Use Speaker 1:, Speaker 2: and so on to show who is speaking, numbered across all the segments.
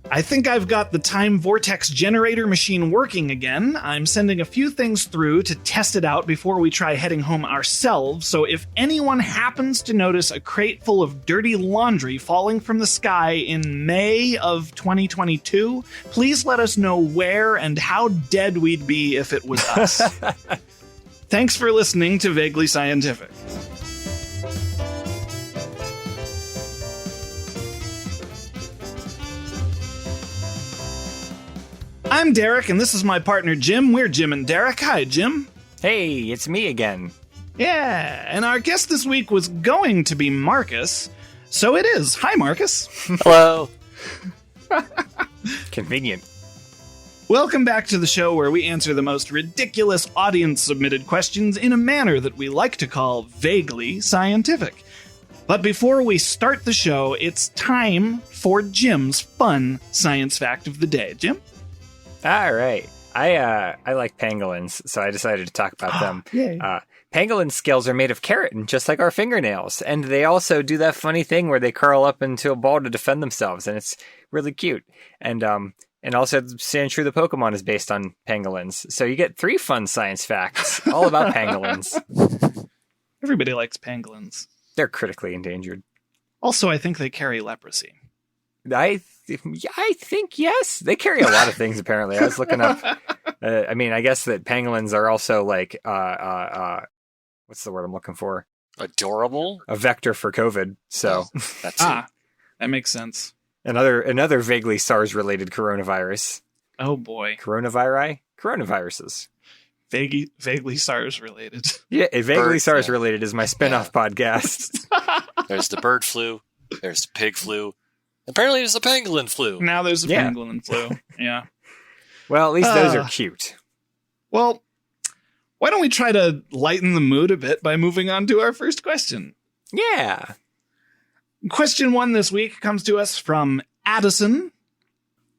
Speaker 1: I think I've got the time vortex generator machine working again. I'm sending a few things through to test it out before we try heading home ourselves, so if anyone happens to notice a crate full of dirty laundry falling from the sky in May of 2022, please let us know where and how dead we'd be if it was us. Thanks for listening to Vaguely Scientific. I'm Derek, and this is my partner, Jim. We're Jim and Derek. Hi, Jim.
Speaker 2: Hey, it's me again.
Speaker 1: Yeah, and our guest this week was going to be Marcus, so it is. Hi, Marcus.
Speaker 3: Hello.
Speaker 2: Convenient.
Speaker 1: Welcome back to the show where we answer the most ridiculous audience-submitted questions in a manner that we like to call vaguely scientific. But before we start the show, it's time for Jim's fun science fact of the day. Jim?
Speaker 2: All right. I like pangolins, so I decided to talk about them.
Speaker 1: Yay.
Speaker 2: Pangolin scales are made of keratin, just like our fingernails. And they also do that funny thing where they curl up into a ball to defend themselves, and it's really cute. And also, Sandshrew the Pokemon is based on pangolins. So you get 3 fun science facts all about pangolins.
Speaker 1: Everybody likes pangolins.
Speaker 2: They're critically endangered.
Speaker 1: Also, I think they carry leprosy.
Speaker 2: I think yes. They carry a lot of things, apparently. I was looking up. I guess that pangolins are also like, what's the word I'm looking for?
Speaker 3: Adorable?
Speaker 2: A vector for COVID. So
Speaker 3: That's
Speaker 1: that makes sense.
Speaker 2: Another vaguely SARS-related coronavirus.
Speaker 1: Oh, boy.
Speaker 2: Coronaviruses.
Speaker 1: Vaguely SARS-related.
Speaker 2: Yeah, vaguely SARS-related is my spin-off podcast.
Speaker 3: There's the bird flu. There's the pig flu. Apparently there's the pangolin flu.
Speaker 1: Now there's a pangolin flu. Yeah.
Speaker 2: Well, at least those are cute.
Speaker 1: Well, why don't we try to lighten the mood a bit by moving on to our first question?
Speaker 2: Yeah.
Speaker 1: Question 1 this week comes to us from Addison.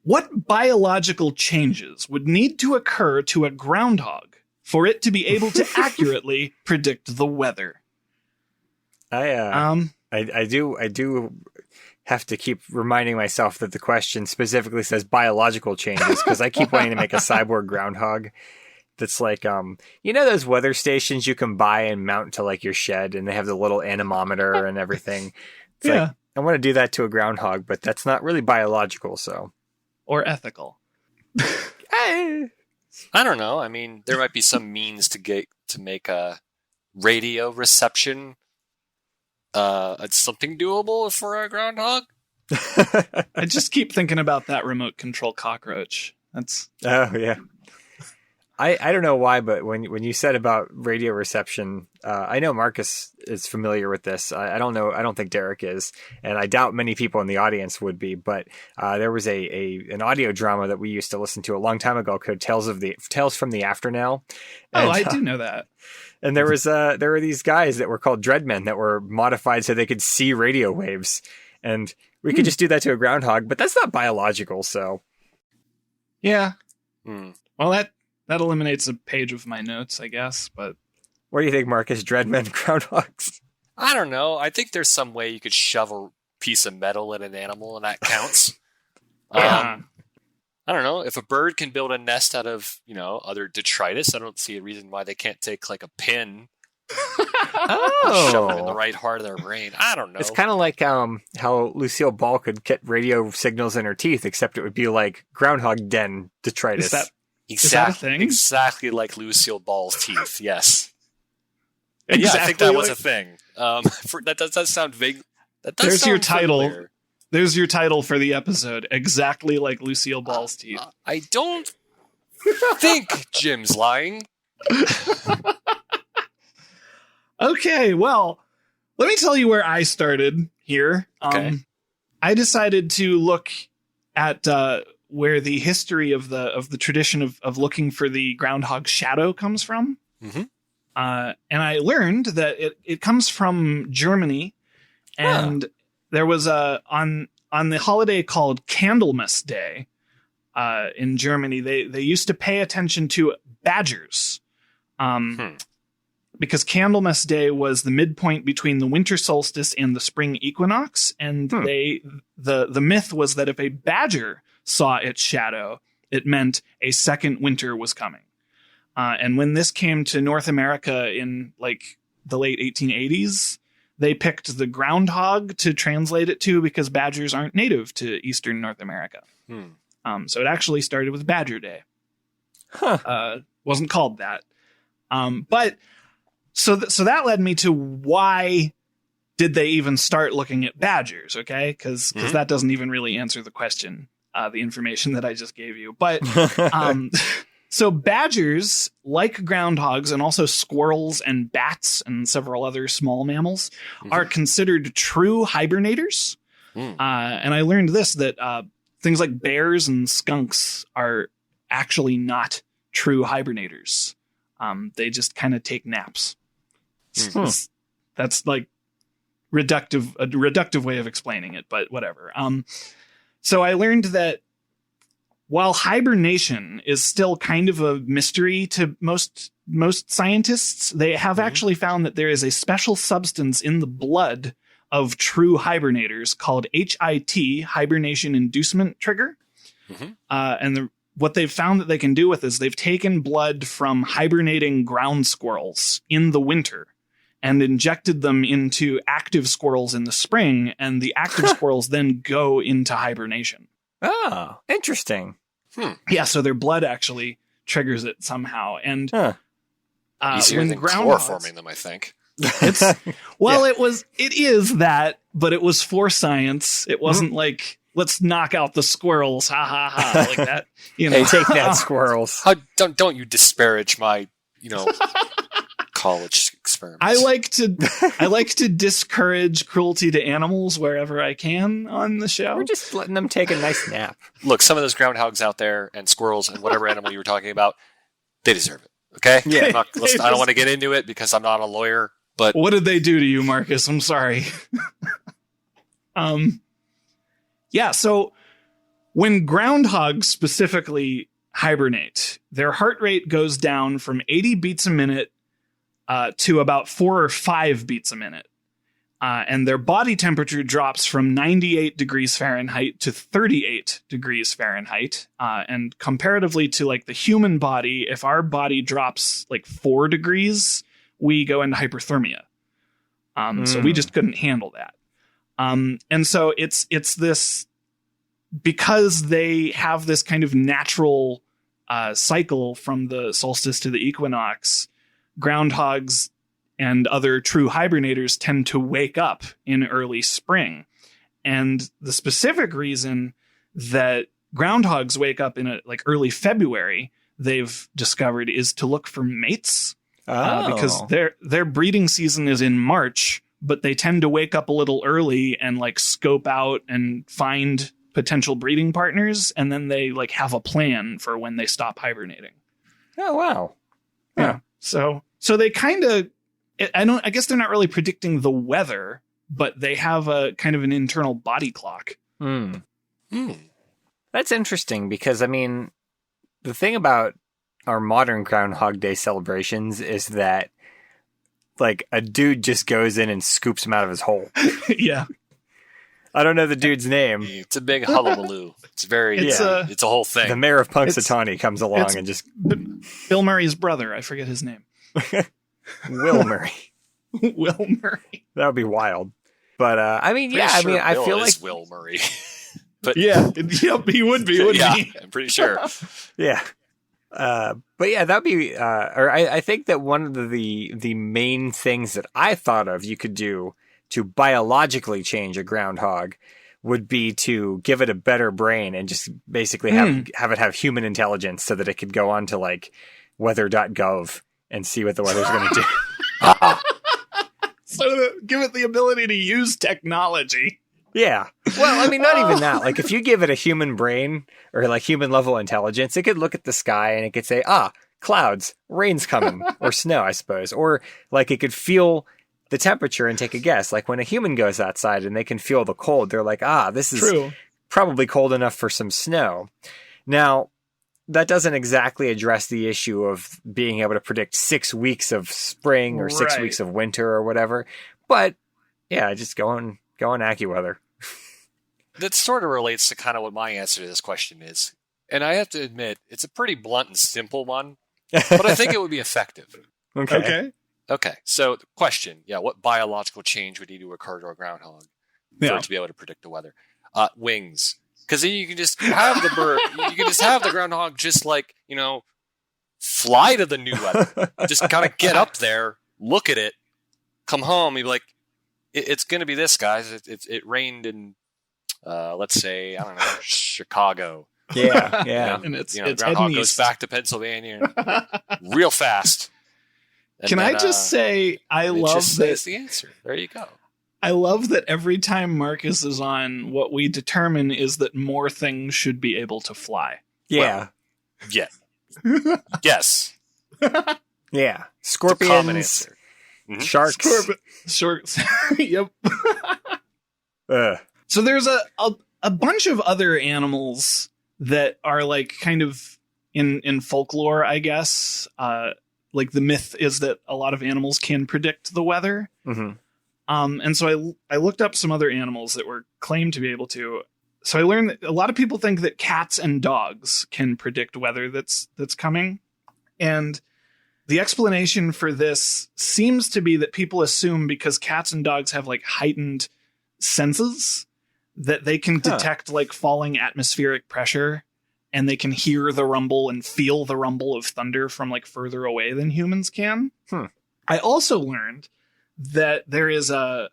Speaker 1: What biological changes would need to occur to a groundhog for it to be able to accurately predict the weather?
Speaker 2: I do have to keep reminding myself that the question specifically says biological changes, because I keep wanting to make a cyborg groundhog that's like, those weather stations you can buy and mount to like your shed, and they have the little anemometer and everything. It's like, I want to do that to a groundhog, but that's not really biological, so.
Speaker 1: Or ethical.
Speaker 3: I don't know. I mean, there might be some means to make a radio reception something doable for a groundhog.
Speaker 1: I just keep thinking about that remote control cockroach.
Speaker 2: Oh yeah. I don't know why, but when you said about radio reception, I know Marcus is familiar with this. I don't know. I don't think Derek is, and I doubt many people in the audience would be. But there was an audio drama that we used to listen to a long time ago called Tales from the Afternow.
Speaker 1: And, I do know that.
Speaker 2: And there were these guys that were called Dreadmen that were modified so they could see radio waves, and we could just do that to a groundhog. But that's not biological, so
Speaker 1: yeah. Well, that eliminates a page of my notes, I guess. But
Speaker 2: what do you think, Marcus? Dreadmen groundhogs?
Speaker 3: I don't know. I think there's some way you could shove a piece of metal in an animal, and that counts. I don't know. If a bird can build a nest out of, other detritus, I don't see a reason why they can't take like a pin, shove it in the right heart of their brain. I don't know.
Speaker 2: It's kind of like how Lucille Ball could get radio signals in her teeth, except it would be like groundhog den detritus.
Speaker 1: Is that a thing?
Speaker 3: Exactly like Lucille Ball's teeth. Yes.
Speaker 1: Exactly.
Speaker 3: Yeah, I think that was a thing. That does sound vague.
Speaker 1: There's your title. Familiar. There's your title for the episode. Exactly like Lucille Ball's teeth.
Speaker 3: I don't think Jim's lying.
Speaker 1: Okay, well, let me tell you where I started here.
Speaker 3: Okay.
Speaker 1: I decided to look at where the history of the tradition of looking for the groundhog's shadow comes from.
Speaker 3: Mm-hmm.
Speaker 1: And I learned that it comes from Germany, and there was on the holiday called Candlemas Day in Germany. They used to pay attention to badgers. because Candlemas Day was the midpoint between the winter solstice and the spring equinox, and the myth was that if a badger saw its shadow, it meant a second winter was coming. And when this came to North America in like the late 1880s, they picked the groundhog to translate it to because badgers aren't native to Eastern North America. So it actually started with Badger Day. Wasn't called that. But so that led me to why did they even start looking at badgers? Okay, because that doesn't even really answer the question, the information that I just gave you. But so badgers, like groundhogs and also squirrels and bats and several other small mammals, are considered true hibernators. And I learned this, that things like bears and skunks are actually not true hibernators. They just kind of take naps. That's like a reductive way of explaining it, but whatever. So I learned that while hibernation is still kind of a mystery to most scientists, they have actually found that there is a special substance in the blood of true hibernators called HIT, hibernation inducement trigger. What they've found that they can do with is they've taken blood from hibernating ground squirrels in the winter and injected them into active squirrels in the spring, and the active squirrels then go into hibernation.
Speaker 2: Oh, interesting.
Speaker 1: Yeah, so their blood actually triggers it somehow. And
Speaker 3: easier than chloroforming them, I think.
Speaker 1: It's it is that, but it was for science. It wasn't like, let's knock out the squirrels, ha ha ha, like that. You know,
Speaker 2: hey, take that, squirrels!
Speaker 3: Don't you disparage my college experiments?
Speaker 1: I like to discourage cruelty to animals wherever I can on the show.
Speaker 2: We're just letting them take a nice nap.
Speaker 3: Look, some of those groundhogs out there and squirrels and whatever animal you were talking about, they deserve it. Okay, I don't want to get into it because I'm not a lawyer. But
Speaker 1: what did they do to you, Marcus? I'm sorry. Yeah, so when groundhogs specifically hibernate, their heart rate goes down from 80 beats a minute to about 4 or 5 beats a minute. And their body temperature drops from 98 degrees Fahrenheit to 38 degrees Fahrenheit. And comparatively to like the human body, if our body drops like 4 degrees, we go into hyperthermia. So we just couldn't handle that. And so it's this, because they have this kind of natural cycle from the solstice to the equinox, groundhogs and other true hibernators tend to wake up in early spring. And the specific reason that groundhogs wake up in early February, they've discovered, is to look for mates. Because their breeding season is in March, but they tend to wake up a little early and like scope out and find potential breeding partners, and then they like have a plan for when they stop hibernating.
Speaker 2: Oh wow.
Speaker 1: Yeah. So they kind of, I guess they're not really predicting the weather, but they have a kind of an internal body clock.
Speaker 2: That's interesting because, I mean, the thing about our modern Groundhog Day celebrations is that like a dude just goes in and scoops him out of his hole.
Speaker 1: Yeah.
Speaker 2: I don't know the dude's name.
Speaker 3: It's a big hullabaloo. It's a whole thing.
Speaker 2: The mayor of Punxsutawney comes along and just...
Speaker 1: Bill Murray's brother. I forget his name.
Speaker 2: Will Murray.
Speaker 1: Will Murray.
Speaker 2: That would be wild. But, I mean,
Speaker 3: Bill
Speaker 2: I feel like...
Speaker 3: Will Murray. But
Speaker 1: yeah. Yep, he would be, wouldn't he?
Speaker 3: I'm pretty sure.
Speaker 2: Yeah. But yeah, that'd be, I think that one of the main things that I thought of you could do to biologically change a groundhog would be to give it a better brain and just basically have it have human intelligence so that it could go on to like weather.gov and see what the weather's going to do.
Speaker 1: So give it the ability to use technology.
Speaker 2: Yeah. Well, I mean, not even that. Like, if you give it a human brain or like human level intelligence, it could look at the sky and it could say, clouds, rain's coming, or snow, I suppose. Or like it could feel the temperature and take a guess. Like when a human goes outside and they can feel the cold, they're like, this is probably cold enough for some snow. Now, that doesn't exactly address the issue of being able to predict 6 weeks of spring or 6 weeks of winter or whatever. But yeah, just going AccuWeather.
Speaker 3: That sort of relates to kind of what my answer to this question is. And I have to admit, it's a pretty blunt and simple one, but I think it would be effective.
Speaker 2: Okay.
Speaker 3: So the question, what biological change would need to occur to a groundhog for it to be able to predict the weather? Wings. Because then you can just have the bird, you can just have the groundhog just like, fly to the new weather. Just kind of get up there, look at it, come home, you'd be like, it's going to be this, guys. It rained in, let's say, I don't know, Chicago.
Speaker 2: Yeah.
Speaker 1: And it's
Speaker 3: groundhog goes back to Pennsylvania real fast.
Speaker 1: Can I just say, I love that.
Speaker 3: That's the answer. There you go.
Speaker 1: I love that every time Marcus is on, what we determine is that more things should be able to fly.
Speaker 2: Yeah.
Speaker 3: Yes.
Speaker 2: Yeah. Scorpions.
Speaker 3: Mm-hmm.
Speaker 2: Sharks.
Speaker 1: Sharks. Yep.
Speaker 2: So
Speaker 1: there's a bunch of other animals that are like kind of in folklore, I guess. Like the myth is that a lot of animals can predict the weather.
Speaker 2: Mm-hmm.
Speaker 1: And so I looked up some other animals that were claimed to be able to. So I learned that a lot of people think that cats and dogs can predict weather that's coming. And the explanation for this seems to be that people assume because cats and dogs have like heightened senses that they can detect like falling atmospheric pressure, and they can hear the rumble and feel the rumble of thunder from like further away than humans can. I also learned that there is a,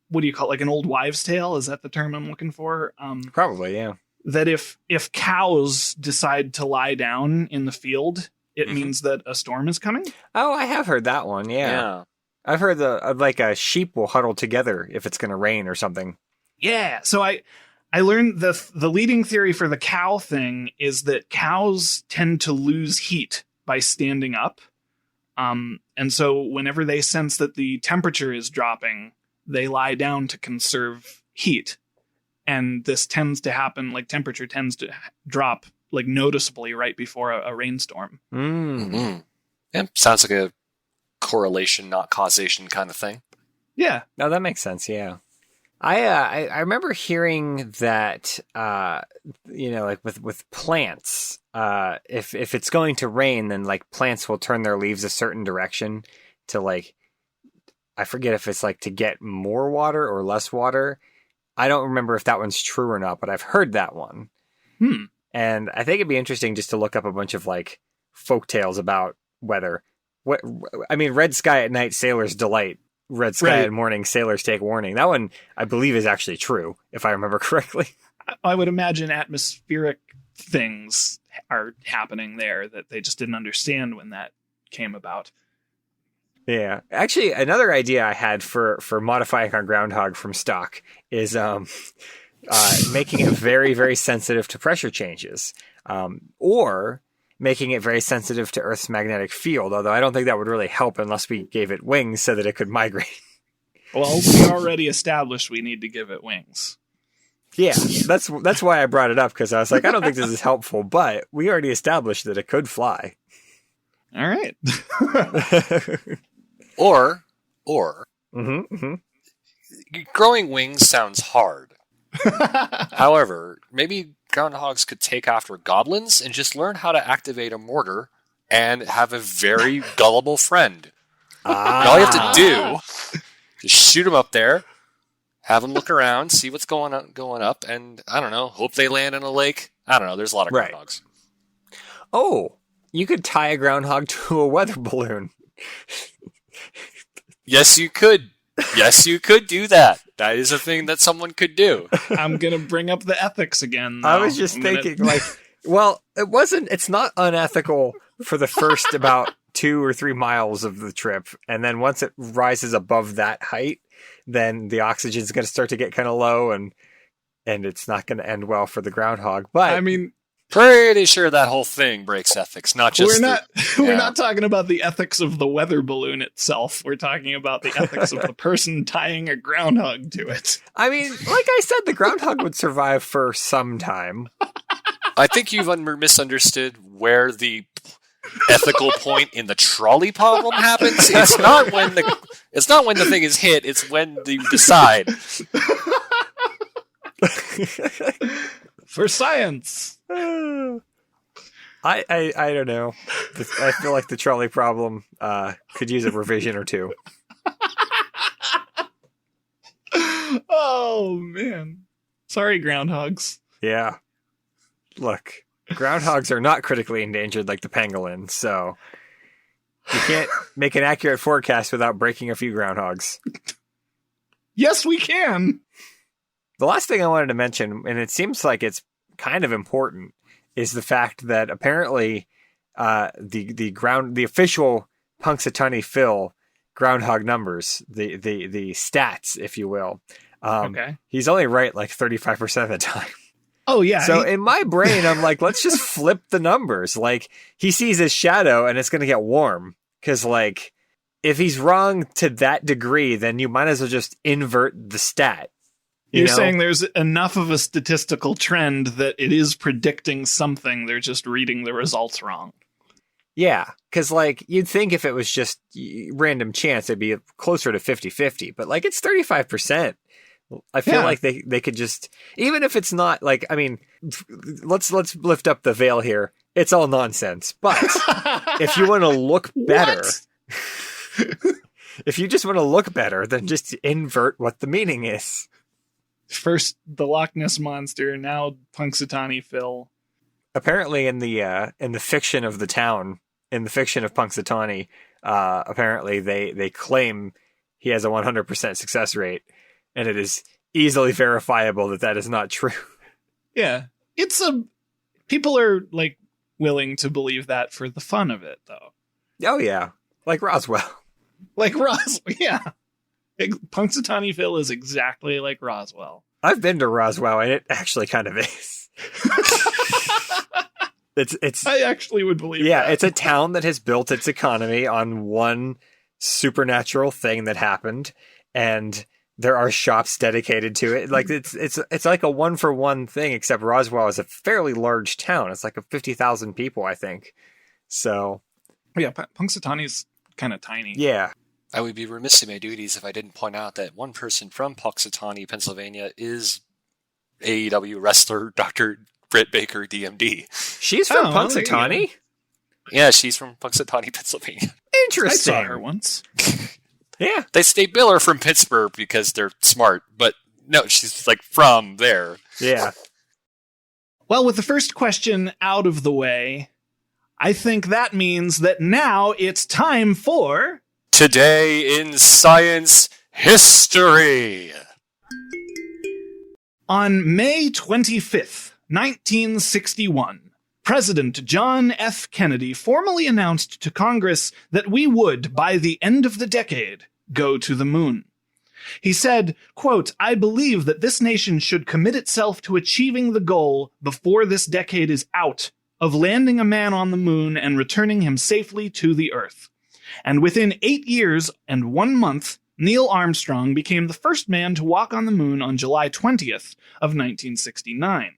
Speaker 1: what do you call it? Like an old wives' tale? Is that the term I'm looking for?
Speaker 2: Probably, yeah.
Speaker 1: That if cows decide to lie down in the field, it means that a storm is coming.
Speaker 2: Oh, I have heard that one. Yeah. I've heard like a sheep will huddle together if it's going to rain or something.
Speaker 1: Yeah. So I learned the leading theory for the cow thing is that cows tend to lose heat by standing up. And so whenever they sense that the temperature is dropping, they lie down to conserve heat. And this tends to happen, like temperature tends to drop like noticeably right before a rainstorm.
Speaker 3: Mm-hmm. Yeah, sounds like a correlation, not causation kind of thing.
Speaker 1: Yeah.
Speaker 2: No, that makes sense. Yeah. I remember hearing that, like with plants, if it's going to rain, then like plants will turn their leaves a certain direction to like, I forget if it's like to get more water or less water. I don't remember if that one's true or not, but I've heard that one. And I think it'd be interesting just to look up a bunch of like folk tales about weather. Red sky at night, sailors delight. Red sky at morning, sailors take warning. That one, I believe, is actually true, if I remember correctly.
Speaker 1: I would imagine atmospheric things are happening there that they just didn't understand when that came about.
Speaker 2: Yeah. Actually, another idea I had for modifying our groundhog from stock is making it very, very sensitive to pressure changes. Or making it very sensitive to Earth's magnetic field, although I don't think that would really help unless we gave it wings so that it could migrate.
Speaker 1: Well, we already established we need to give it wings.
Speaker 2: Yeah, that's why I brought it up, because I was like, I don't think this is helpful, but we already established that it could fly.
Speaker 1: All right.
Speaker 3: Or growing wings sounds hard. However, maybe groundhogs could take after goblins and just learn how to activate a mortar and have a very gullible friend. All you have to do is shoot them up there, have them look around, see what's going up, and I don't know, hope they land in a lake. I don't know. There's a lot of groundhogs.
Speaker 2: Oh, you could tie a groundhog to a weather balloon.
Speaker 3: Yes, you could. Yes, you could do that. That is a thing that someone could do.
Speaker 1: I'm going to bring up the ethics again, though.
Speaker 2: I was just thinking, it's not unethical for the first about 2 or 3 miles of the trip. And then once it rises above that height, then the oxygen is going to start to get kind of low and it's not going to end well for the groundhog. But
Speaker 1: I mean,
Speaker 3: pretty sure that whole thing breaks ethics, not just
Speaker 1: we're not talking about the ethics of the weather balloon itself. We're talking about the ethics of the person tying a groundhog to it.
Speaker 2: I mean, like I said, the groundhog would survive for some time.
Speaker 3: I think you've misunderstood where the ethical point in the trolley problem happens. It's not when the thing is hit. It's when you decide.
Speaker 1: For science.
Speaker 2: I don't know. I feel like the trolley problem could use a revision or two.
Speaker 1: Oh, man. Sorry, groundhogs.
Speaker 2: Yeah. Look, groundhogs are not critically endangered like the pangolin, so you can't make an accurate forecast without breaking a few groundhogs.
Speaker 1: Yes, we can.
Speaker 2: The last thing I wanted to mention, and it seems like it's kind of important, is the fact that apparently the official Punxsutawney Phil groundhog numbers, the stats, if you will,
Speaker 1: Okay.
Speaker 2: he's only right like 35% of the time.
Speaker 1: Oh, yeah.
Speaker 2: So in my brain, I'm like, let's just flip the numbers. Like, he sees his shadow and it's going to get warm. Because, like, if he's wrong to that degree, then you might as well just invert the stat.
Speaker 1: You're
Speaker 2: know?
Speaker 1: saying there's enough of a statistical trend that it is predicting something. They're just reading the results wrong.
Speaker 2: Yeah, because, like, you'd think if it was just random chance, it'd be closer to 50-50. But, like, it's 35%. I feel like they could just, even if it's not, like, I mean, let's lift up the veil here. It's all nonsense. But if you want to look better, if you just want to look better, then just invert what the meaning is.
Speaker 1: First, the Loch Ness Monster, now Punxsutawney Phil.
Speaker 2: Apparently in the fiction of the town, in the fiction of Punxsutawney, apparently they claim he has a 100% success rate. And it is easily verifiable that is not true.
Speaker 1: Yeah. People are, like, willing to believe that for the fun of it, though.
Speaker 2: Oh, yeah. Like Roswell.
Speaker 1: Like Roswell, yeah. Punxsutawney Phil is exactly like Roswell.
Speaker 2: I've been to Roswell, and it actually kind of is. It's.
Speaker 1: I actually would believe that.
Speaker 2: Yeah, it's a town that has built its economy on one supernatural thing that happened, and there are shops dedicated to it. Like, it's like a 1-for-1 thing, except Roswell is a fairly large town. It's like 50,000 people, I think. So,
Speaker 1: yeah, Punxsutawney's kind of tiny.
Speaker 2: Yeah.
Speaker 3: I would be remiss in my duties if I didn't point out that one person from Punxsutawney, Pennsylvania, is AEW wrestler Dr. Britt Baker, DMD.
Speaker 2: She's from Punxsutawney?
Speaker 3: Yeah, she's from Punxsutawney, Pennsylvania.
Speaker 2: Interesting.
Speaker 1: I saw her once.
Speaker 2: Yeah.
Speaker 3: They bill her from Pittsburgh because they're smart, but no, she's like from there.
Speaker 2: Yeah.
Speaker 1: Well, with the first question out of the way, I think that means that now it's time for
Speaker 3: Today in Science History.
Speaker 1: On May 25th, 1961, President John F. Kennedy formally announced to Congress that we would, by the end of the decade, go to the moon. He said, quote, "I believe that this nation should commit itself to achieving the goal before this decade is out of landing a man on the moon and returning him safely to the Earth." And within 8 years and 1 month, Neil Armstrong became the first man to walk on the moon on July 20th of 1969.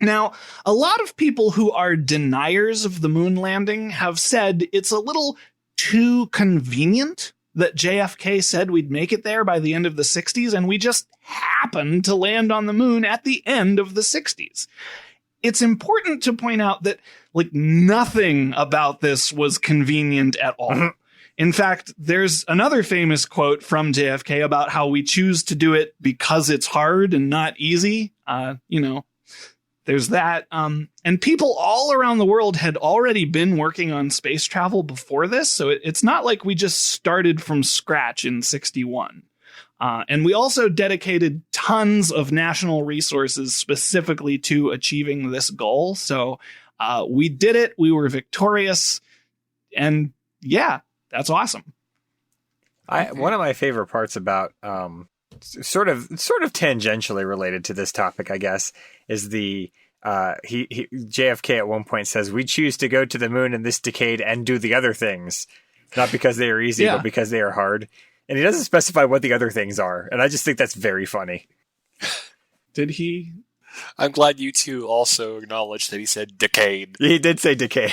Speaker 1: Now, a lot of people who are deniers of the moon landing have said it's a little too convenient that JFK said we'd make it there by the end of the 60s, and we just happened to land on the moon at the end of the 60s. It's important to point out that, like, nothing about this was convenient at all. In fact, there's another famous quote from JFK about how we choose to do it because it's hard and not easy. There's that. And people all around the world had already been working on space travel before this, so it's not like we just started from scratch in 61. And we also dedicated tons of national resources specifically to achieving this goal. So we did it. We were victorious. And yeah, that's awesome.
Speaker 2: One of my favorite parts about sort of tangentially related to this topic, I guess, is the JFK at one point says, "We choose to go to the moon in this decade and do the other things, not because they are easy, but because they are hard." And he doesn't specify what the other things are, and I just think that's very funny.
Speaker 1: Did he?
Speaker 3: I'm glad you two also acknowledged that he said decade.
Speaker 2: He did say decade.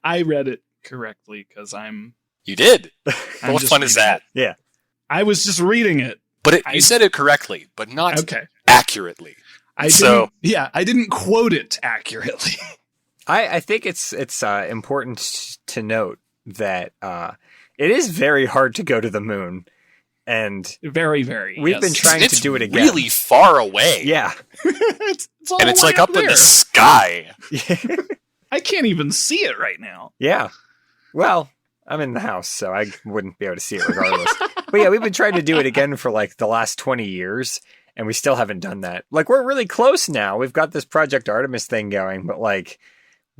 Speaker 1: I read it correctly because I'm.
Speaker 3: You did.
Speaker 1: I'm
Speaker 3: What
Speaker 1: just
Speaker 3: fun is
Speaker 1: reading
Speaker 3: that?
Speaker 2: Yeah.
Speaker 1: I was just reading it.
Speaker 3: But you said it correctly, but not
Speaker 1: Okay.
Speaker 3: accurately.
Speaker 1: I didn't quote it accurately.
Speaker 2: I think it's important to note that it is very hard to go to the moon, and
Speaker 1: Very, very.
Speaker 2: we've been trying to do it again.
Speaker 3: It's really far away.
Speaker 2: Yeah.
Speaker 1: it's all
Speaker 3: And it's
Speaker 1: the way
Speaker 3: like up in
Speaker 1: there.
Speaker 3: the sky.
Speaker 1: I can't even see it right now.
Speaker 2: Yeah. Well, I'm in the house, so I wouldn't be able to see it regardless. But yeah, we've been trying to do it again for like the last 20 years, and we still haven't done that. Like, we're really close now. We've got this Project Artemis thing going, but like,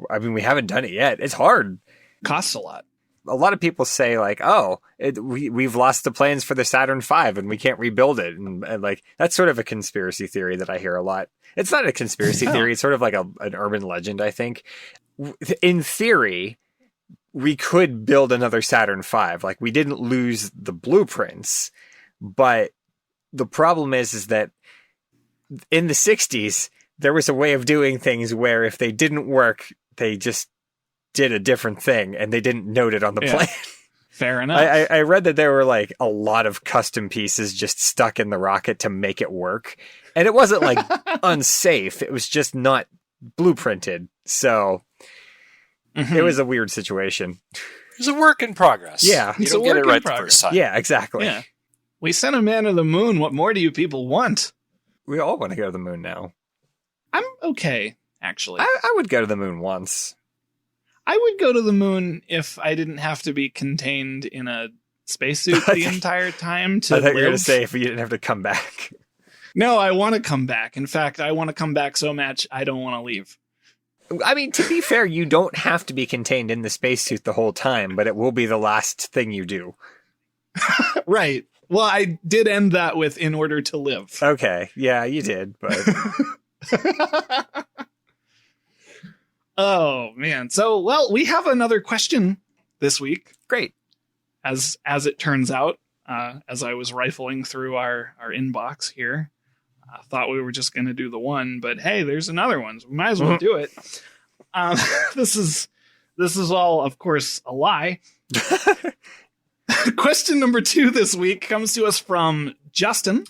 Speaker 2: I mean, we haven't done it yet. It's hard.
Speaker 1: Costs a lot.
Speaker 2: A lot of people say like, oh, we've lost the plans for the Saturn V and we can't rebuild it. And like, that's sort of a conspiracy theory that I hear a lot. It's not a conspiracy theory. It's sort of like an urban legend, I think. In theory, we could build another Saturn V. Like, we didn't lose the blueprints, but the problem is that in the 60s, there was a way of doing things where if they didn't work, they just did a different thing and they didn't note it on the plan.
Speaker 1: Fair enough.
Speaker 2: I read that there were like a lot of custom pieces just stuck in the rocket to make it work. And it wasn't like unsafe. It was just not blueprinted. So it was a weird situation.
Speaker 3: It's a work in progress.
Speaker 2: Yeah.
Speaker 3: You
Speaker 1: It's
Speaker 3: don't
Speaker 1: a
Speaker 3: get it
Speaker 1: work in
Speaker 3: right the
Speaker 1: progress.
Speaker 3: first time.
Speaker 2: Yeah, exactly.
Speaker 1: Yeah. We sent a man to the moon. What more do you people want?
Speaker 2: We all want to go to the moon now.
Speaker 1: I'm okay, actually.
Speaker 2: I would go to the moon once.
Speaker 1: I would go to the moon if I didn't have to be contained in a spacesuit the entire time to
Speaker 2: I thought you were going to
Speaker 1: live.
Speaker 2: say if you didn't have to come back.
Speaker 1: No, I want to come back. In fact, I want to come back so much I don't want to leave.
Speaker 2: I mean, to be fair, you don't have to be contained in the spacesuit the whole time, but it will be the last thing you do.
Speaker 1: Right. Well, I did end that with "in order to live."
Speaker 2: Okay. Yeah, you did, but
Speaker 1: Oh man. So, well, we have another question this week,
Speaker 2: great.
Speaker 1: as it turns out. As I was rifling through our inbox here, I thought we were just going to do the one, but hey, there's another one. So we might as well do it. This is all, of course, a lie. Question number 2 this week comes to us from Justin.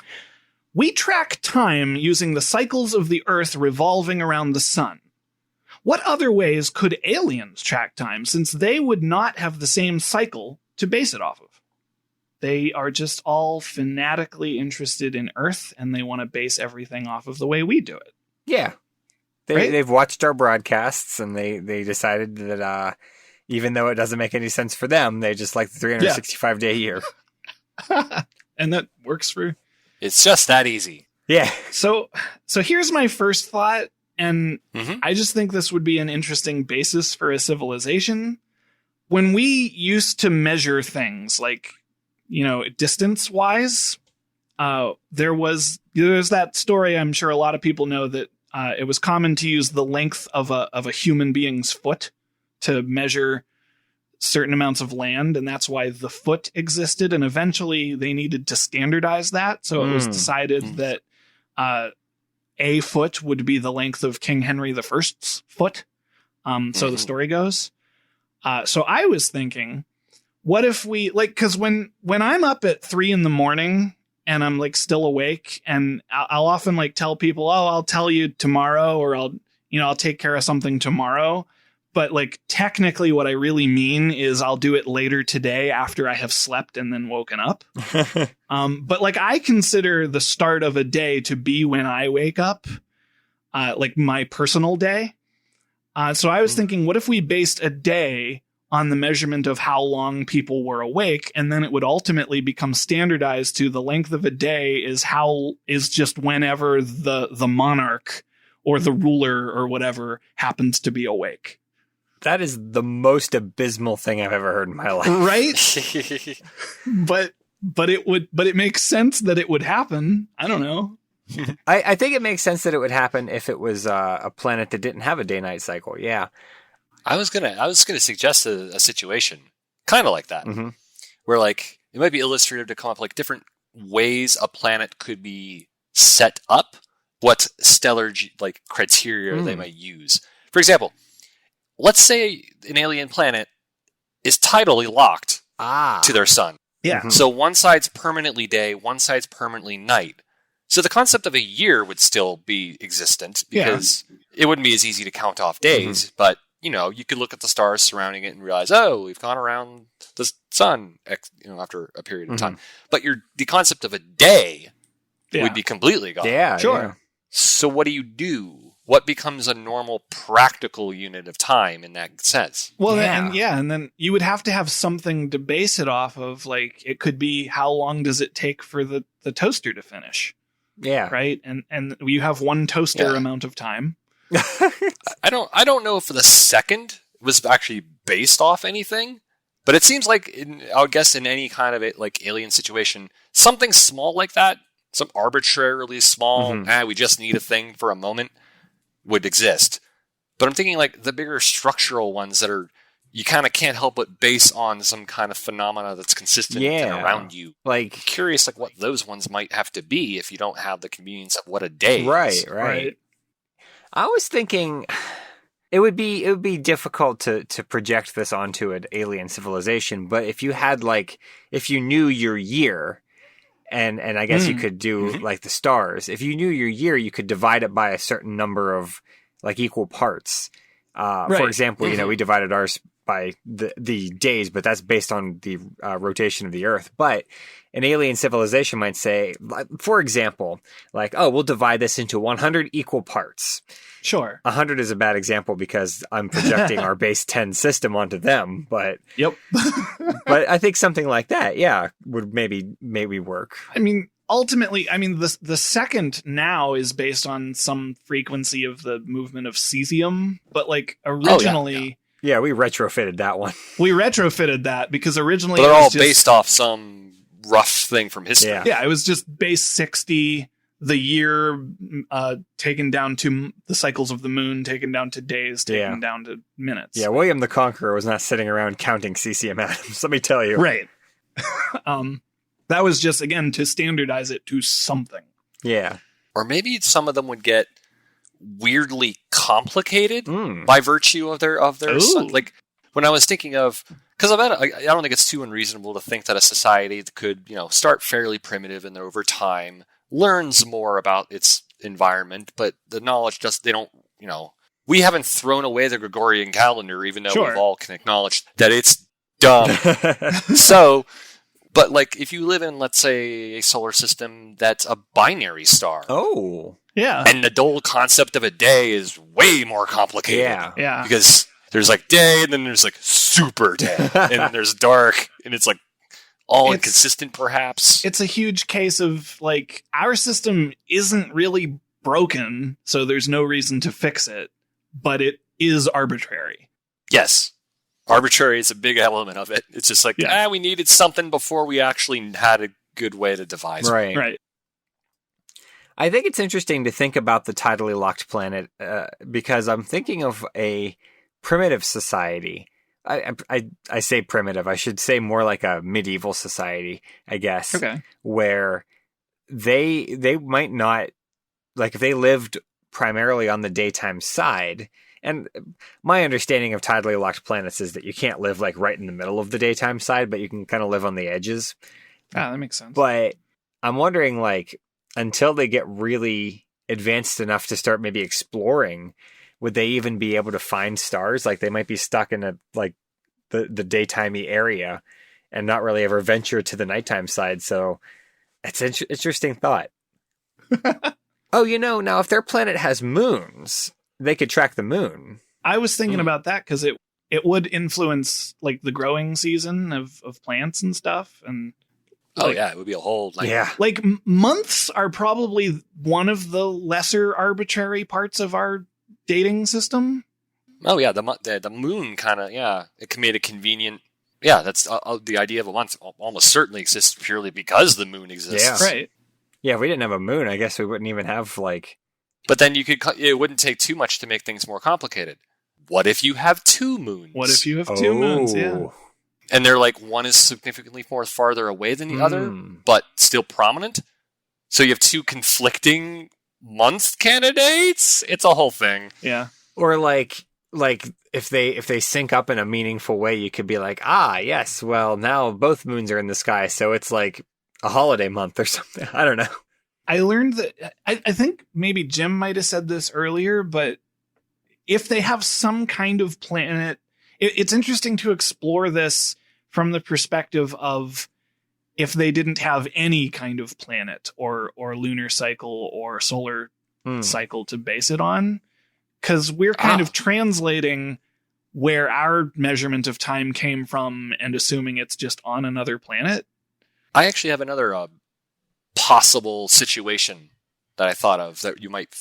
Speaker 1: We track time using the cycles of the Earth revolving around the sun. What other ways could aliens track time, since they would not have the same cycle to base it off of? They are just all fanatically interested in Earth, and they want to base everything off of the way we do it.
Speaker 2: Yeah.
Speaker 1: Right?
Speaker 2: They've watched our broadcasts, and they decided that even though it doesn't make any sense for them, they just like the 365-day year.
Speaker 1: And that works for...
Speaker 3: It's just that easy.
Speaker 2: Yeah.
Speaker 1: So here's my first thought, and
Speaker 3: Mhm.
Speaker 1: I just think this would be an interesting basis for a civilization. When we used to measure things like, distance-wise, there's that story I'm sure a lot of people know that it was common to use the length of a human being's foot to measure certain amounts of land, and that's why the foot existed. And eventually they needed to standardize that, so it was decided that a foot would be the length of King Henry I's foot. So the story goes. So I was thinking, what if we because when I'm up at 3 a.m. and I'm like still awake, and I'll often like tell people, oh, I'll tell you tomorrow, or I'll take care of something tomorrow. But like technically what I really mean is I'll do it later today after I have slept and then woken up. But like I consider the start of a day to be when I wake up, like my personal day. So I was thinking, what if we based a day on the measurement of how long people were awake, and then it would ultimately become standardized to the length of a day is just whenever the monarch or the ruler or whatever happens to be awake.
Speaker 2: That is the most abysmal thing I've ever heard in my life.
Speaker 1: Right? but it makes sense that it would happen. I don't know.
Speaker 2: I think it makes sense that it would happen if it was a planet that didn't have a day-night cycle. Yeah.
Speaker 3: I was gonna suggest a situation kind of like that, where like it might be illustrative to come up like different ways a planet could be set up, what stellar criteria they might use. For example, let's say an alien planet is tidally locked to their sun.
Speaker 1: Yeah.
Speaker 3: So one side's permanently day, one side's permanently night. So the concept of a year would still be existent because it wouldn't be as easy to count off days, but you could look at the stars surrounding it and realize, oh, we've gone around the sun, after a period of time. But the concept of a day would be completely gone.
Speaker 2: Yeah,
Speaker 1: sure.
Speaker 2: Yeah.
Speaker 3: So what do? What becomes a normal practical unit of time in that sense?
Speaker 1: Well, and then you would have to have something to base it off of. Like, it could be, how long does it take for the toaster to finish?
Speaker 2: Yeah.
Speaker 1: Right. And you have one toaster amount of time.
Speaker 3: I don't know if the second was actually based off anything, but it seems like I would guess in any kind of alien situation, something small like that, some arbitrarily small, we just need a thing for a moment, would exist. But I'm thinking the bigger structural ones that are, you kind of can't help but base on some kind of phenomena that's consistent and around you. Curious what those ones might have to be if you don't have the convenience of what a day is.
Speaker 2: Right. I was thinking it would be difficult to project this onto an alien civilization, but if you had if you knew your year, and I guess you could do the stars. If you knew your year, you could divide it by a certain number of equal parts. For example, we divided ours by the days, but that's based on the rotation of the Earth. But an alien civilization might say, for example, we'll divide this into 100 equal parts.
Speaker 1: Sure.
Speaker 2: 100 is a bad example because I'm projecting our base 10 system onto them, but but I think something like that, would maybe work.
Speaker 1: I mean, ultimately, the second now is based on some frequency of the movement of cesium, but originally...
Speaker 2: Yeah, we retrofitted that one.
Speaker 1: We retrofitted that because originally...
Speaker 3: But they're all based off some rough thing from history.
Speaker 1: Yeah, it was just base 60... the year taken down to the cycles of the moon, taken down to days, taken down to minutes.
Speaker 2: Yeah, William the Conqueror was not sitting around counting cesium atoms, let me tell you.
Speaker 1: Right. That was just, again, to standardize it to something.
Speaker 2: Yeah.
Speaker 3: Or maybe some of them would get weirdly complicated by virtue of their sun. When I was thinking of... Because I don't think it's too unreasonable to think that a society could, start fairly primitive and over time learns more about its environment, but the knowledge we haven't thrown away the Gregorian calendar, even though we've all can acknowledge that it's dumb. So, but if you live in, let's say, a solar system that's a binary star.
Speaker 2: Oh.
Speaker 1: Yeah.
Speaker 3: And the whole concept of a day is way more complicated.
Speaker 1: Yeah.
Speaker 3: Because there's day, and then there's super day, and then there's dark, and it's all inconsistent, perhaps.
Speaker 1: It's a huge case of our system isn't really broken, so there's no reason to fix it, but it is arbitrary.
Speaker 3: Yes. Arbitrary is a big element of it. It's just we needed something before we actually had a good way to devise it.
Speaker 1: Right.
Speaker 2: I think it's interesting to think about the tidally locked planet because I'm thinking of a primitive society. I say primitive. I should say more like a medieval society, I guess.
Speaker 1: Okay.
Speaker 2: Where they might not, if they lived primarily on the daytime side. And my understanding of tidally locked planets is that you can't live right in the middle of the daytime side, but you can kind of live on the edges.
Speaker 1: That makes sense.
Speaker 2: But I'm wondering, until they get really advanced enough to start maybe exploring, would they even be able to find stars? They might be stuck in the daytimey area and not really ever venture to the nighttime side. So it's an interesting thought. Oh, now if their planet has moons, they could track the moon.
Speaker 1: I was thinking about that because it would influence the growing season of plants and stuff. And
Speaker 3: it would be a whole
Speaker 1: months are probably one of the lesser arbitrary parts of our dating system.
Speaker 3: Oh yeah, the moon kind of it can make it convenient. Yeah, that's the idea of a month almost certainly exists purely because the moon exists.
Speaker 2: Yeah.
Speaker 1: Right.
Speaker 2: Yeah, if we didn't have a moon, I guess we wouldn't even have
Speaker 3: But then it wouldn't take too much to make things more complicated. What if you have two moons?
Speaker 1: What if you have two moons? Yeah.
Speaker 3: And they're one is significantly more farther away than the other, but still prominent? So you have two conflicting month candidates? It's a whole thing.
Speaker 1: Yeah.
Speaker 2: Or like if they sync up in a meaningful way, you could be like, yes, well, now both moons are in the sky, so it's like a holiday month or something. I don't know.
Speaker 1: I learned that, I think maybe Jim might have said this earlier, but if they have some kind of planet, it's interesting to explore this from the perspective of if they didn't have any kind of planet or lunar cycle or solar cycle to base it on, because we're kind of translating where our measurement of time came from and assuming it's just on another planet.
Speaker 3: I actually have another possible situation that I thought of that you might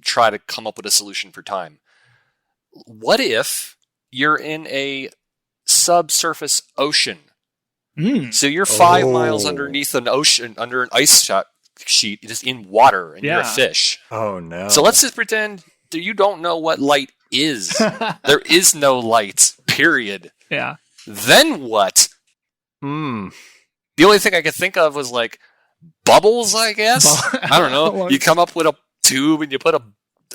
Speaker 3: try to come up with a solution for time. What if you're in a subsurface ocean? So you're 5 miles underneath an ocean, under an ice sheet, just in water, and you're a fish.
Speaker 2: Oh no!
Speaker 3: So let's just pretend that you don't know what light is. There is no light. Period.
Speaker 1: Yeah.
Speaker 3: Then what? The only thing I could think of was like bubbles, I guess. I don't know. You come up with a tube and you put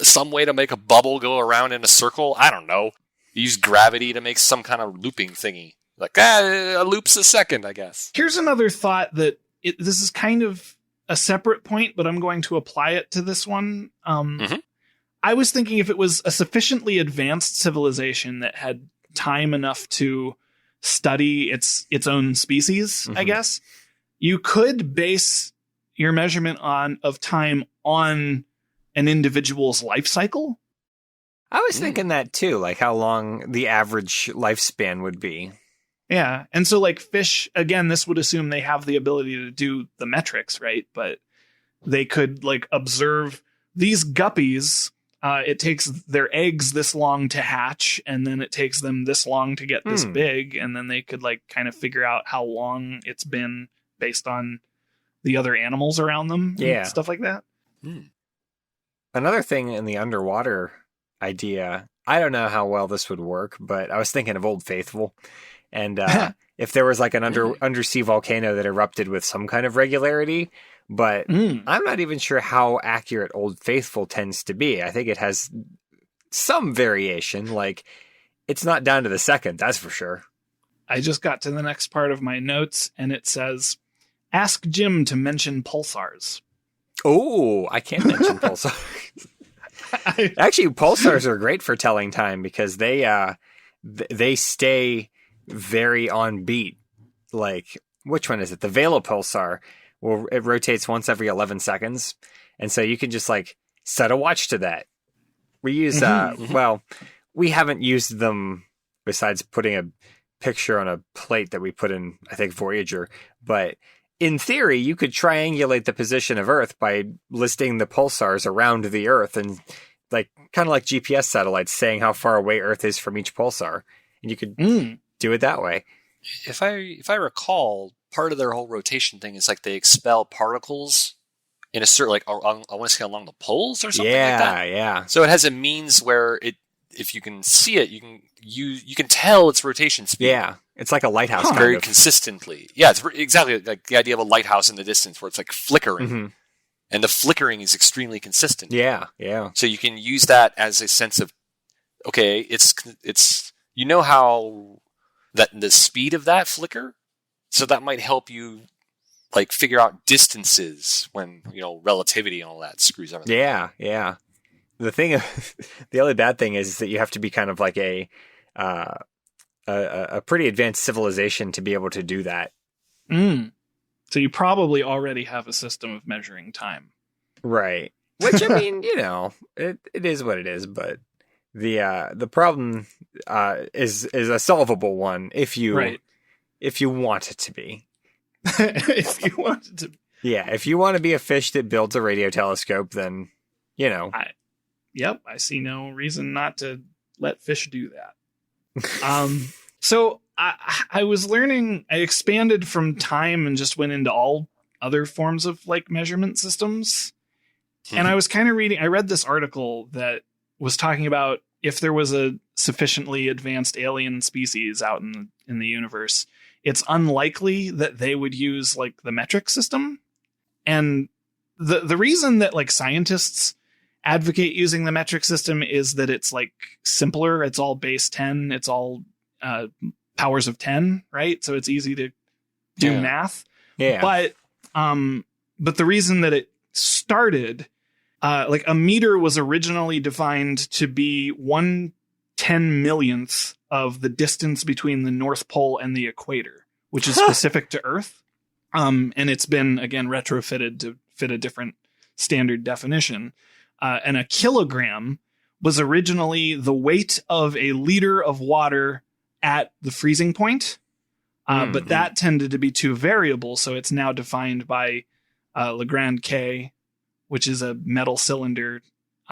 Speaker 3: some way to make a bubble go around in a circle. I don't know. You use gravity to make some kind of looping thingy. Like, a loop's a second, I guess.
Speaker 1: Here's another thought that this is kind of a separate point, but I'm going to apply it to this one. I was thinking if it was a sufficiently advanced civilization that had time enough to study its own species, I guess, you could base your measurement of time on an individual's life cycle.
Speaker 2: I was thinking that too, like how long the average lifespan would be.
Speaker 1: Yeah. And so like fish, again, this would assume they have the ability to do the metrics, right? But they could like observe these guppies. It takes their eggs this long to hatch, and then it takes them this long to get this big. And then they could like kind of figure out how long it's been based on the other animals around them.
Speaker 2: Yeah.
Speaker 1: And stuff like that.
Speaker 2: Another thing in the underwater idea, I don't know how well this would work, but I was thinking of Old Faithful. And if there was like an undersea volcano that erupted with some kind of regularity, but I'm not even sure how accurate Old Faithful tends to be. I think it has some variation. Like, it's not down to the second, that's for sure.
Speaker 1: I just got to the next part of my notes, and it says, ask Jim to mention pulsars.
Speaker 2: Oh, I can't mention pulsars. Actually, pulsars are great for telling time because they stay very on beat. Like, which one is it? The Vela pulsar. Well, it rotates once every 11 seconds. And so you can just like set a watch to that. We use, well, we haven't used them besides putting a picture on a plate that we put in, I think, Voyager. But in theory, you could triangulate the position of Earth by listing the pulsars around the Earth and like kind of like GPS satellites saying how far away Earth is from each pulsar. And you could do it that way.
Speaker 3: If I recall, part of their whole rotation thing is like they expel particles in a certain, like I want to say along the poles or something like that.
Speaker 2: Yeah.
Speaker 3: So it has a means where if you can see it, you can tell its rotation speed.
Speaker 2: Yeah, it's like a lighthouse
Speaker 3: very consistently. Yeah, it's exactly like the idea of a lighthouse in the distance where it's like flickering, and the flickering is extremely consistent.
Speaker 2: Yeah.
Speaker 3: So you can use that as a sense of, okay, it's how that the speed of that flicker, so that might help you like figure out distances when relativity and all that screws everything.
Speaker 2: Yeah. The only bad thing is that you have to be kind of like a pretty advanced civilization to be able to do that.
Speaker 1: So you probably already have a system of measuring time,
Speaker 2: right? Which I mean, it is what it is, but the problem is a solvable one if you want it to be.
Speaker 1: If you want it to be.
Speaker 2: Yeah, if you want to be a fish that builds a radio telescope, then
Speaker 1: I see no reason not to let fish do that. So I was learning, I expanded from time and just went into all other forms of like measurement systems. And I was kind of I read this article that was talking about if there was a sufficiently advanced alien species out in the universe, it's unlikely that they would use like the metric system. And the reason that like scientists advocate using the metric system is that it's like simpler. It's all base 10. It's all powers of 10, right? So it's easy to do math.
Speaker 2: Yeah.
Speaker 1: But the reason that it started, like a meter was originally defined to be 1/10,000,000th of the distance between the North Pole and the equator, which is specific to Earth. And it's been, again, retrofitted to fit a different standard definition. And a kilogram was originally the weight of a liter of water at the freezing point. But that tended to be too variable. So it's now defined by Legrand K, which is a metal cylinder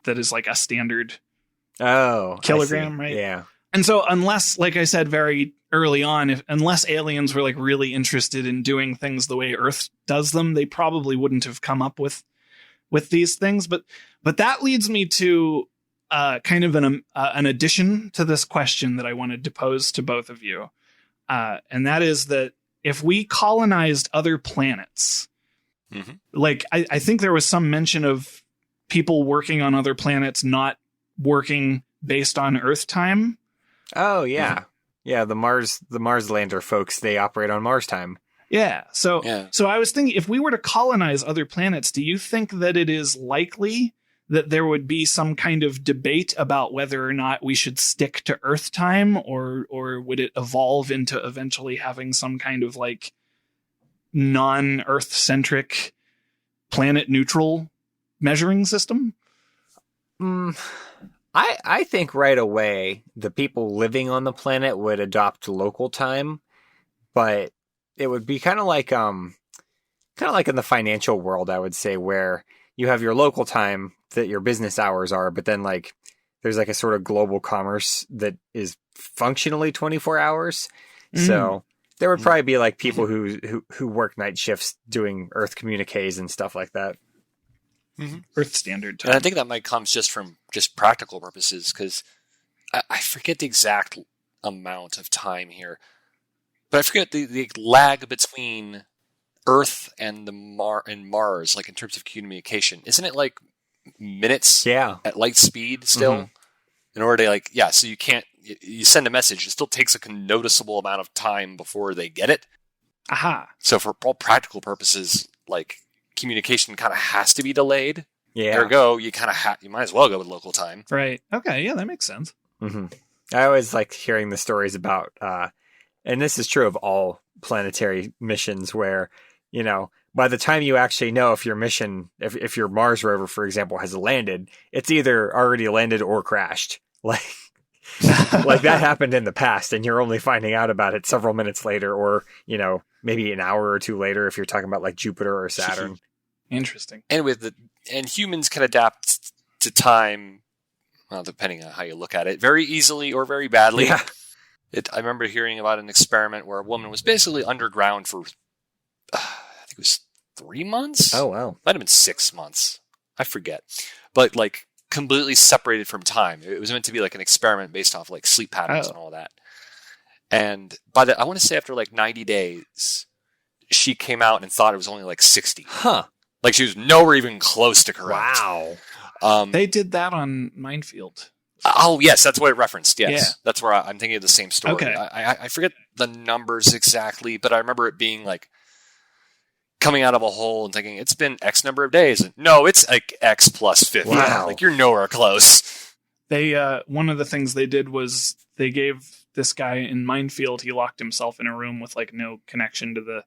Speaker 1: that is like a standard kilogram, right?
Speaker 2: Yeah.
Speaker 1: And so unless, like I said very early on, unless aliens were like really interested in doing things the way Earth does them, they probably wouldn't have come up with these things. But that leads me to kind of an addition to this question that I wanted to pose to both of you. And that is that if we colonized other planets, like I think there was some mention of people working on other planets not working based on Earth time.
Speaker 2: Oh, yeah. Yeah, the Mars lander folks, they operate on Mars time.
Speaker 1: Yeah. So I was thinking, if we were to colonize other planets, do you think that it is likely that there would be some kind of debate about whether or not we should stick to Earth time, or would it evolve into eventually having some kind of like non-Earth centric planet neutral measuring system?
Speaker 2: I think right away the people living on the planet would adopt local time, but it would be kind of like in the financial world, I would say, where you have your local time that your business hours are, but then like there's like a sort of global commerce that is functionally 24 hours. So there would probably be like people who work night shifts doing Earth communiques and stuff like that.
Speaker 1: Earth standard time.
Speaker 3: And I think that might come just from just practical purposes, because I forget the exact amount of time here, but I forget the lag between Earth and Mars, like in terms of communication. Isn't it like minutes at light speed still? In order to so you send a message, it still takes a noticeable amount of time before they get it. So for all practical purposes, like communication kind of has to be delayed. Ergo, you kind of you might as well go with local time.
Speaker 1: Right. Okay. Yeah, that makes sense.
Speaker 2: I always like hearing the stories about, and this is true of all planetary missions, where, you know, by the time you actually know if your mission, if your Mars rover, for example, has landed, it's either already landed or crashed. Like that happened in the past, and you're only finding out about it several minutes later, or, you know, maybe an hour or two later if you're talking about like Jupiter or Saturn.
Speaker 1: Interesting.
Speaker 3: And and humans can adapt to time, well, depending on how you look at it, very easily or very badly.
Speaker 2: Yeah.
Speaker 3: I remember hearing about an experiment where a woman was basically underground for, I think it was 3 months.
Speaker 2: Oh, wow.
Speaker 3: Might have been 6 months. I forget. But like completely separated from time. It was meant to be like an experiment based off like sleep patterns and all that. And I want to say after like 90 days, she came out and thought it was only like 60. Like she was nowhere even close to correct.
Speaker 2: Wow.
Speaker 1: They did that on Minefield.
Speaker 3: Oh, yes, that's what it referenced. Yes,
Speaker 1: Yeah.
Speaker 3: That's where I'm thinking of the same story.
Speaker 1: Okay.
Speaker 3: I forget the numbers exactly, but I remember it being like coming out of a hole and thinking it's been X number of days. And no, it's like X plus 50.
Speaker 2: Wow.
Speaker 3: Like you're nowhere close.
Speaker 1: They one of the things they did was they gave this guy in Minefield, he locked himself in a room with like no connection to the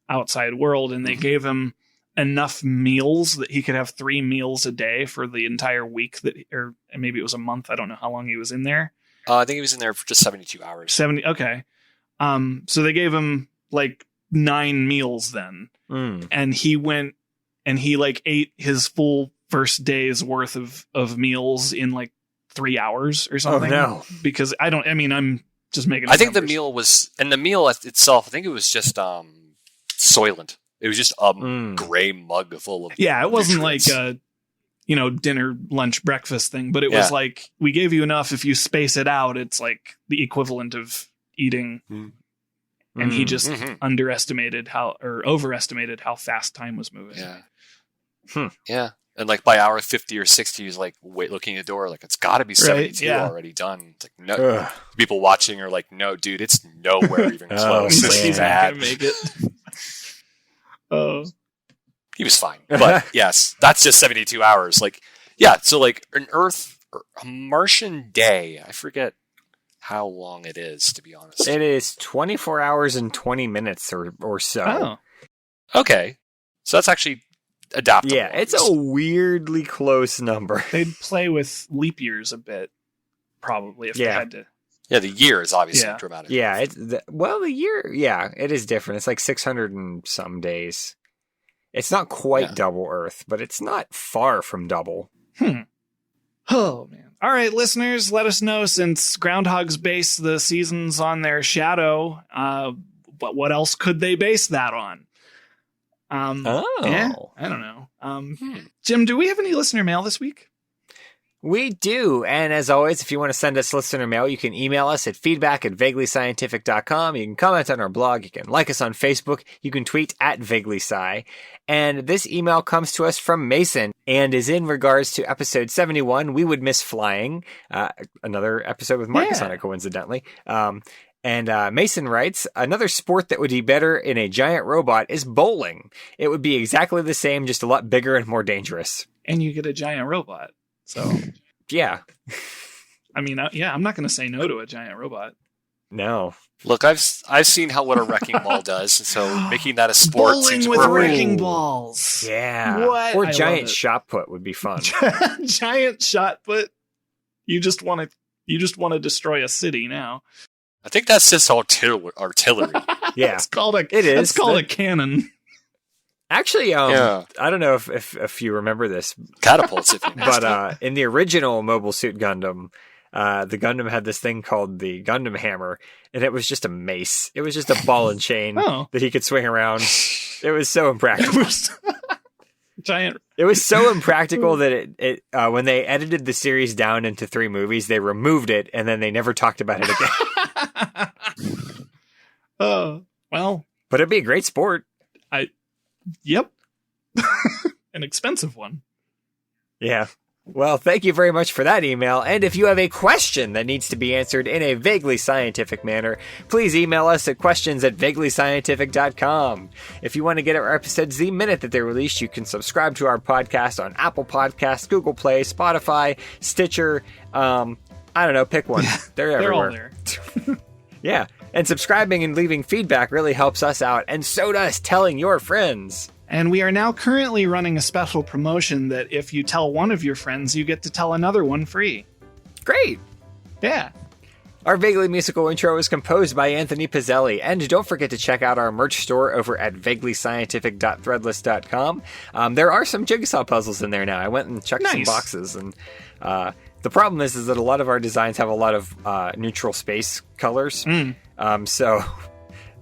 Speaker 1: outside world, and they gave him enough meals that he could have 3 meals a day for the entire week or maybe it was a month. I don't know how long he was in there.
Speaker 3: I think he was in there for just 72 hours.
Speaker 1: 70. Okay. So they gave him like 9 meals then. And he went and he like ate his full first day's worth of meals in like 3 hours or something.
Speaker 2: Oh, no.
Speaker 1: Because I'm just making
Speaker 3: I think
Speaker 1: numbers.
Speaker 3: the meal itself, I think it was just Soylent. It was just a gray mug full of
Speaker 1: it wasn't
Speaker 3: nutrients.
Speaker 1: like a dinner, lunch, breakfast thing, but it was like, we gave you enough. If you space it out, it's like the equivalent of eating. And he just overestimated how fast time was moving.
Speaker 3: Yeah. Yeah. And like by hour 50 or 60, he's like looking at the door, like it's got to be 72 already done. It's like, no.
Speaker 2: Ugh.
Speaker 3: People watching are like, no, dude, it's nowhere even close. This
Speaker 1: He's
Speaker 3: is
Speaker 1: not
Speaker 3: bad.
Speaker 1: gonna make it. Oh.
Speaker 3: He was fine. But yes, that's just 72 hours. Like, yeah, so like an Earth, a Martian day, I forget how long it is, to be honest.
Speaker 2: It is 24 hours and 20 minutes or so.
Speaker 1: Oh.
Speaker 3: Okay. So that's actually adaptable.
Speaker 2: Yeah, it's a weirdly close number.
Speaker 1: They'd play with leap years a bit, probably, if they had to.
Speaker 3: Yeah, the year is obviously dramatic.
Speaker 2: Yeah, the year, it is different. It's like 600 and some days. It's not quite double Earth, but it's not far from double.
Speaker 1: Oh, man. All right, listeners, let us know, since Groundhog's base the seasons on their shadow, but what else could they base that on? Yeah, I don't know. Jim, do we have any listener mail this week?
Speaker 2: We do. And as always, if you want to send us listener mail, you can email us at feedback@vaguelyscientific.com. You can comment on our blog. You can like us on Facebook. You can tweet @VaguelySci. And this email comes to us from Mason and is in regards to episode 71, We Would Miss Flying. Another episode with Marcus on it, coincidentally. And Mason writes, another sport that would be better in a giant robot is bowling. It would be exactly the same, just a lot bigger and more dangerous.
Speaker 1: And you get a giant robot. So,
Speaker 2: yeah.
Speaker 1: I mean, I'm not going to say no to a giant robot.
Speaker 2: No.
Speaker 3: Look, I've seen what a wrecking ball does, so making that a sport seems
Speaker 1: with
Speaker 3: appropriate.
Speaker 1: wrecking balls.
Speaker 2: Yeah.
Speaker 1: What?
Speaker 2: Or giant shot put would be fun.
Speaker 1: Giant shot put. You just want to destroy a city now.
Speaker 3: I think that's just artillery.
Speaker 2: Yeah.
Speaker 1: It's called a cannon.
Speaker 2: Actually, I don't know if you remember this.
Speaker 3: Catapults, if you
Speaker 2: but in the original Mobile Suit Gundam, the Gundam had this thing called the Gundam Hammer, and it was just a mace. It was just a ball and chain that he could swing around. It was so impractical.
Speaker 1: Giant.
Speaker 2: It was so impractical that it when they edited the series down into 3 movies, they removed it, and then they never talked about it again.
Speaker 1: Well.
Speaker 2: But it'd be a great sport.
Speaker 1: Yep. An expensive one.
Speaker 2: Yeah. Well, thank you very much for that email. And if you have a question that needs to be answered in a vaguely scientific manner, please email us at questions@vaguelyscientific.com. If you want to get our episodes the minute that they're released, you can subscribe to our podcast on Apple Podcasts, Google Play, Spotify, Stitcher. I don't know, pick one. They're everywhere.
Speaker 1: All there.
Speaker 2: Yeah. And subscribing and leaving feedback really helps us out, and so does telling your friends.
Speaker 1: And we are now currently running a special promotion that if you tell one of your friends, you get to tell another one free.
Speaker 2: Great.
Speaker 1: Yeah.
Speaker 2: Our vaguely musical intro is composed by Anthony Pizzelli, and don't forget to check out our merch store over at vaguelyscientific.threadless.com. There are some jigsaw puzzles in there now. I went and checked some boxes, and the problem is that a lot of our designs have a lot of neutral space colors. So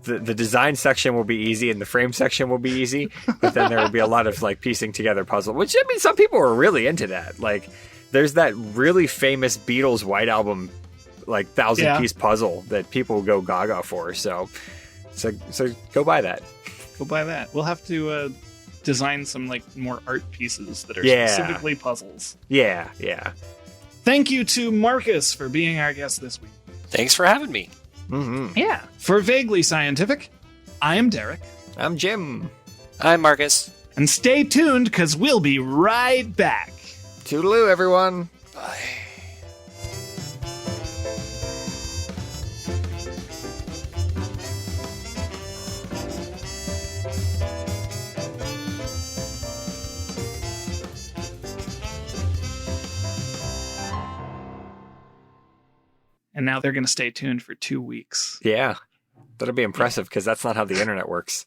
Speaker 2: the design section will be easy and the frame section will be easy, but then there will be a lot of like piecing together puzzle, which, I mean, some people are really into that. Like, there's that really famous Beatles White Album, like 1,000-piece puzzle that people go gaga for. So go buy that.
Speaker 1: Go buy that. We'll have to design some like more art pieces that are specifically puzzles.
Speaker 2: Yeah.
Speaker 1: Thank you to Marcus for being our guest this week.
Speaker 3: Thanks for having me.
Speaker 2: Mm-hmm.
Speaker 1: Yeah. For Vaguely Scientific, I am Derek.
Speaker 2: I'm Jim.
Speaker 3: I'm Marcus.
Speaker 1: And stay tuned, because we'll be right back.
Speaker 2: Toodaloo, everyone.
Speaker 3: Bye.
Speaker 1: And now they're going to stay tuned for 2 weeks.
Speaker 2: Yeah. That'll be impressive, because that's not how the internet works.